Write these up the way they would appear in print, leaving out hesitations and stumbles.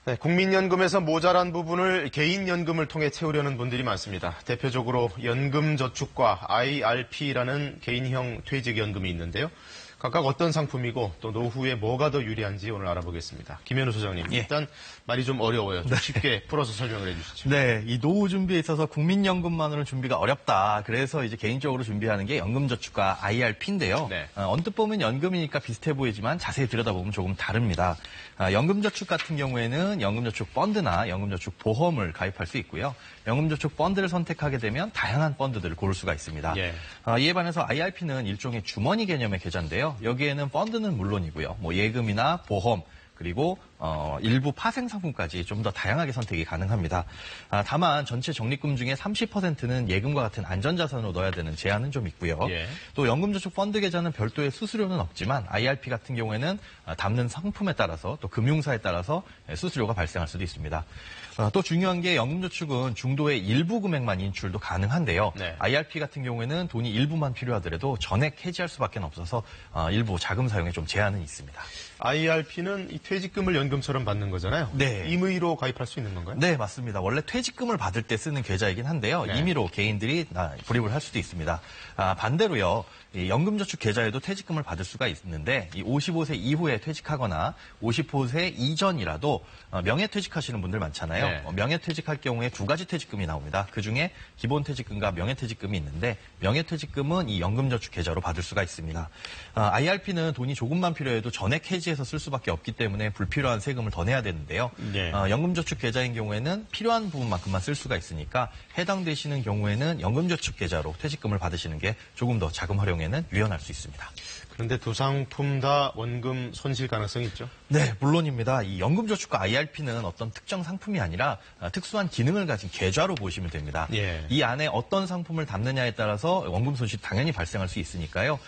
네, 국민연금에서 모자란 부분을 개인연금을 통해 채우려는 분들이 많습니다. 대표적으로 연금저축과 IRP라는 개인형 퇴직연금이 있는데요. 각각 어떤 상품이고 또 노후에 뭐가 더 유리한지 오늘 알아보겠습니다. 김현우 소장님, 일단 말이 좀 어려워요. 좀 쉽게 풀어서 설명을 해주시죠. 네, 이 노후 준비에 있어서 국민연금만으로는 준비가 어렵다. 그래서 이제 개인적으로 준비하는 게 연금저축과 IRP인데요. 네. 언뜻 보면 연금이니까 비슷해 보이지만 자세히 들여다보면 조금 다릅니다. 연금저축 같은 경우에는 연금저축 펀드나 연금저축 보험을 가입할 수 있고요. 연금저축 펀드를 선택하게 되면 다양한 펀드들을 고를 수가 있습니다. 예. 이에 반해서 IRP는 일종의 주머니 개념의 계좌인데요. 여기에는 펀드는 물론이고요. 뭐 예금이나 보험, 그리고 일부 파생 상품까지 좀 더 다양하게 선택이 가능합니다. 다만 전체 적립금 중에 30%는 예금과 같은 안전자산으로 넣어야 되는 제한은 좀 있고요. 예. 또 연금저축 펀드 계좌는 별도의 수수료는 없지만 IRP 같은 경우에는 담는 상품에 따라서 또 금융사에 따라서 수수료가 발생할 수도 있습니다. 또 중요한 게 연금저축은 중도의 일부 금액만 인출도 가능한데요. 네. IRP 같은 경우에는 돈이 일부만 필요하더라도 전액 해지할 수밖에 없어서 일부 자금 사용에 좀 제한은 있습니다. IRP는 이 퇴직금을 연금처럼 받는 거잖아요. 네. 임의로 가입할 수 있는 건가요? 네, 맞습니다. 원래 퇴직금을 받을 때 쓰는 계좌이긴 한데요. 네. 임의로 개인들이 불입을 할 수도 있습니다. 반대로요. 이 연금저축 계좌에도 퇴직금을 받을 수가 있는데 이 55세 이후에 퇴직하거나 50세 이전이라도 명예퇴직하시는 분들 많잖아요. 네. 명예퇴직할 경우에 두 가지 퇴직금이 나옵니다. 그중에 기본퇴직금과 명예퇴직금이 있는데 명예퇴직금은 이 연금저축 계좌로 받을 수가 있습니다. IRP는 돈이 조금만 필요해도 전액 해지해서 쓸 수밖에 없기 때문에 불필요한 세금을 더 내야 되는데요. 네. 연금저축 계좌인 경우에는 필요한 부분만큼만 쓸 수가 있으니까 해당되시는 경우에는 연금저축 계좌로 퇴직금을 받으시는 게 조금 더 자금 활용에는 유연할 수 있습니다. 그런데 두 상품 다 원금 손실 가능성이 있죠? 네, 물론입니다. 이 연금저축과 IRP는 어떤 특정 상품이 아니라 특수한 기능을 가진 계좌로 보시면 됩니다. 예. 이 안에 어떤 상품을 담느냐에 따라서 원금 손실 당연히 발생할 수 있으니까요.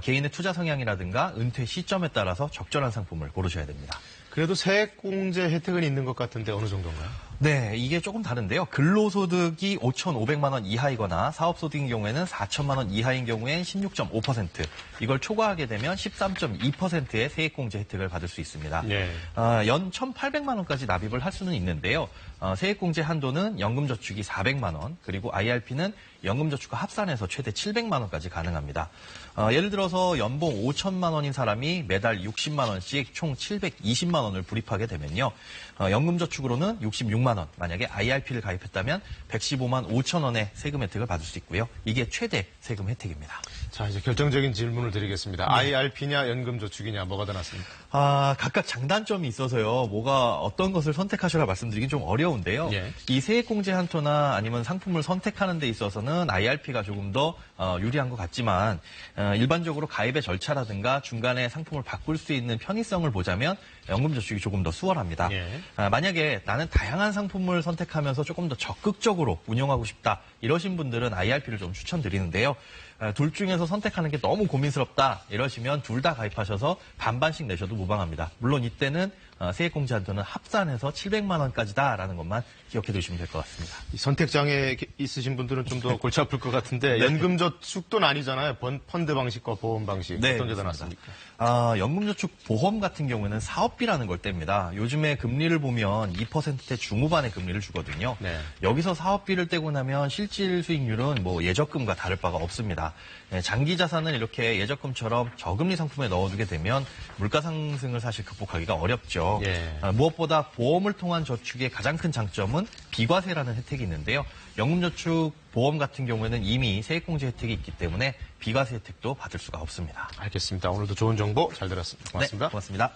개인의 투자 성향이라든가 은퇴 시점에 따라서 적절한 상품을 고르셔야 됩니다. 그래도 세액공제 혜택은 있는 것 같은데 어느 정도인가요? 네, 이게 조금 다른데요. 근로소득이 5,500만 원 이하이거나 사업소득인 경우에는 4천만 원 이하인 경우엔 16.5%, 이걸 초과하게 되면 13.2%의 세액공제 혜택을 받을 수 있습니다. 예. 연 1,800만 원까지 납입을 할 수는 있는데요. 세액공제 한도는 연금저축이 400만 원, 그리고 IRP는 연금저축과 합산해서 최대 700만 원까지 가능합니다. 예를 들어서 연봉 5천만 원인 사람이 매달 60만 원씩 총 720만 원을 불입하게 되면요. 연금저축으로는 66만 원, 만약에 IRP를 가입했다면 115만 5천 원의 세금 혜택을 받을 수 있고요. 이게 최대 세금 혜택입니다. 자, 이제 결정적인 질문을 드리겠습니다. 네. IRP냐 연금저축이냐 뭐가 더 낫습니까? 각각 장단점이 있어서요. 뭐가 어떤 것을 선택하시라 말씀드리긴 좀 어려운데요. 예. 이 세액공제 한도나 아니면 상품을 선택하는 데 있어서는 IRP가 조금 더 유리한 것 같지만 일반적으로 가입의 절차라든가 중간에 상품을 바꿀 수 있는 편의성을 보자면 연금저축이 조금 더 수월합니다. 예. 만약에 나는 다양한 상품을 선택하면서 조금 더 적극적으로 운영하고 싶다, 이러신 분들은 IRP를 좀 추천드리는데요. 둘 중에서 선택하는 게 너무 고민스럽다 이러시면 둘 다 가입하셔서 반반씩 내셔도 무방합니다. 물론 이때는 세액공제 한도는 합산해서 700만 원까지다라는 것만 기억해 두시면 될 것 같습니다. 이 선택장애 있으신 분들은 좀 더 골치 아플 것 같은데 연금저축도 아니잖아요. 펀드 방식과 보험 방식 네, 어떤 게 더 그렇습니다. 낫습니까? 연금저축 보험 같은 경우에는 사업비라는 걸 뗍니다. 요즘에 금리를 보면 2%대 중후반의 금리를 주거든요. 네. 여기서 사업비를 떼고 나면 실질 수익률은 뭐 예적금과 다를 바가 없습니다. 장기 자산을 이렇게 예적금처럼 저금리 상품에 넣어두게 되면 물가 상승을 사실 극복하기가 어렵죠. 예. 무엇보다 보험을 통한 저축의 가장 큰 장점은 비과세라는 혜택이 있는데요. 연금저축 보험 같은 경우에는 이미 세액공제 혜택이 있기 때문에 비과세 혜택도 받을 수가 없습니다. 알겠습니다. 오늘도 좋은 정보 잘 들었습니다. 고맙습니다. 네, 고맙습니다.